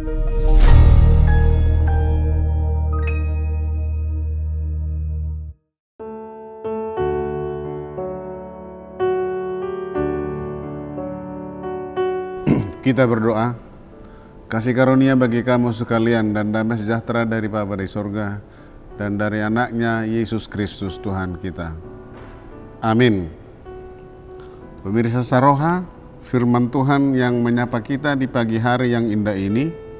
Kita berdoa. Kasih karunia bagi kamu sekalian dan damai sejahtera dari Bapa di sorga dan dari anaknya Yesus Kristus Tuhan kita. Amin. Pemirsa Saroha, firman Tuhan yang menyapa kita di pagi hari yang indah ini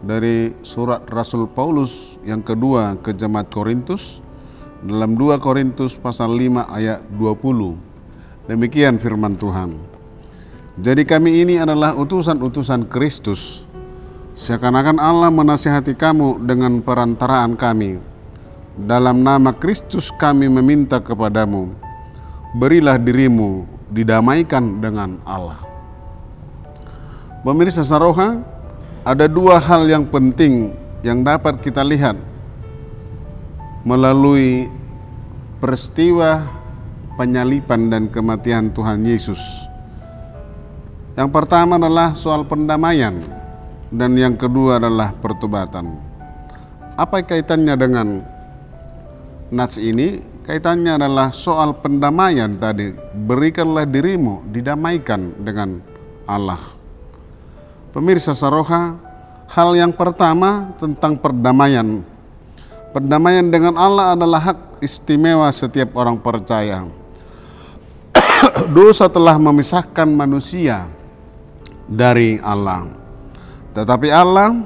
dari surat Rasul Paulus yang kedua ke jemaat Korintus dalam 2 Korintus pasal 5 ayat 20. Demikian firman Tuhan. Jadi kami ini adalah utusan-utusan Kristus, seakan-akan Allah menasihati kamu dengan perantaraan kami. Dalam nama Kristus kami meminta kepadamu, berilah dirimu didamaikan dengan Allah. Pemirsa Saroha, ada 2 hal yang penting yang dapat kita lihat melalui peristiwa penyaliban dan kematian Tuhan Yesus. Yang pertama adalah soal pendamaian dan yang kedua adalah pertobatan. Apa kaitannya dengan nats ini? Kaitannya adalah soal pendamaian tadi. Berikanlah dirimu didamaikan dengan Allah. Pemirsa Saroha, hal yang pertama tentang perdamaian. Perdamaian dengan Allah adalah hak istimewa setiap orang percaya. Dosa telah memisahkan manusia dari Allah. Tetapi Allah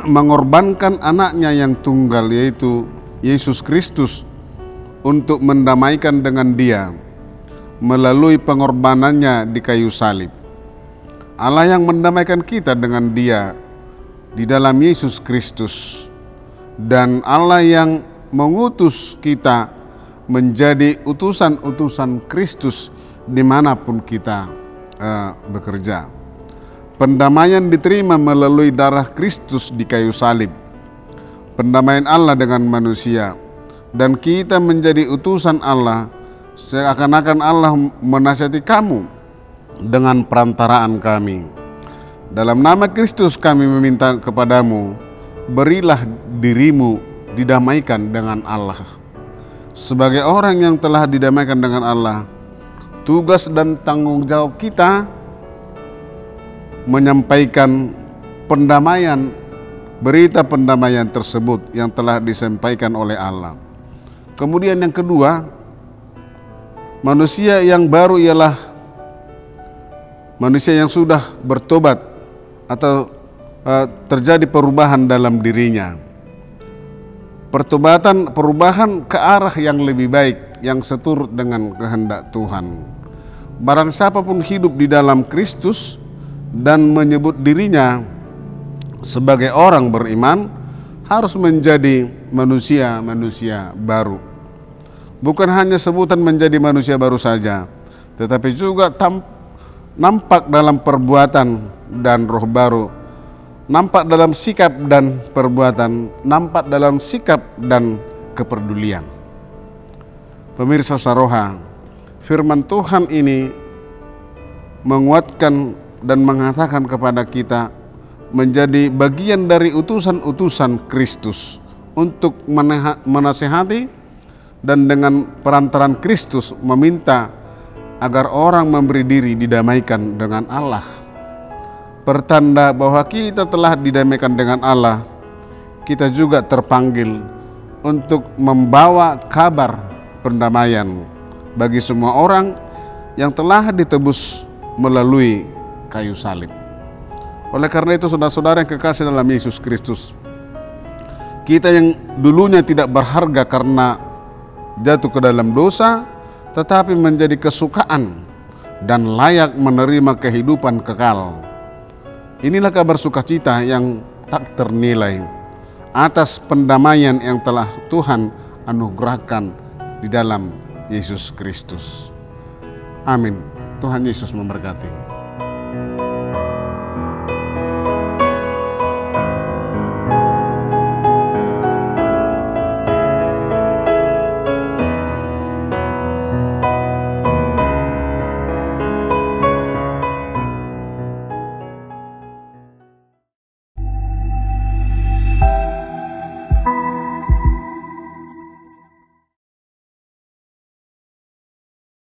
mengorbankan anaknya yang tunggal, yaitu Yesus Kristus, untuk mendamaikan dengan Dia melalui pengorbanannya di kayu salib. Allah yang mendamaikan kita dengan Dia di dalam Yesus Kristus, dan Allah yang mengutus kita menjadi utusan-utusan Kristus dimanapun kita bekerja. Pendamaian diterima melalui darah Kristus di kayu salib. Pendamaian Allah dengan manusia, dan kita menjadi utusan Allah, seakan-akan Allah menasihati kamu dengan perantaraan kami. Dalam nama Kristus kami meminta kepadamu, berilah dirimu didamaikan dengan Allah. Sebagai orang yang telah didamaikan dengan Allah, tugas dan tanggung jawab kita menyampaikan pendamaian, berita pendamaian tersebut yang telah disampaikan oleh Allah. Kemudian yang kedua, manusia yang baru ialah manusia yang sudah bertobat atau terjadi perubahan dalam dirinya. Perubahan ke arah yang lebih baik, yang seturut dengan kehendak Tuhan. Barang siapa pun hidup di dalam Kristus dan menyebut dirinya sebagai orang beriman, harus menjadi manusia-manusia baru. Bukan hanya sebutan menjadi manusia baru saja, tetapi juga nampak dalam perbuatan dan roh baru, nampak dalam sikap dan perbuatan, nampak dalam sikap dan kepedulian. Pemirsa Saroha, firman Tuhan ini menguatkan dan mengatakan kepada kita menjadi bagian dari utusan-utusan Kristus untuk menasihati dan dengan perantaran Kristus meminta agar orang memberi diri didamaikan dengan Allah. Pertanda bahwa kita telah didamaikan dengan Allah, kita juga terpanggil untuk membawa kabar pendamaian bagi semua orang yang telah ditebus melalui kayu salib. Oleh karena itu, saudara-saudara yang kekasih dalam Yesus Kristus, kita yang dulunya tidak berharga karena jatuh ke dalam dosa, tetapi menjadi kesukaan dan layak menerima kehidupan kekal. Inilah kabar sukacita yang tak ternilai atas pendamaian yang telah Tuhan anugerahkan di dalam Yesus Kristus. Amin. Tuhan Yesus memberkati.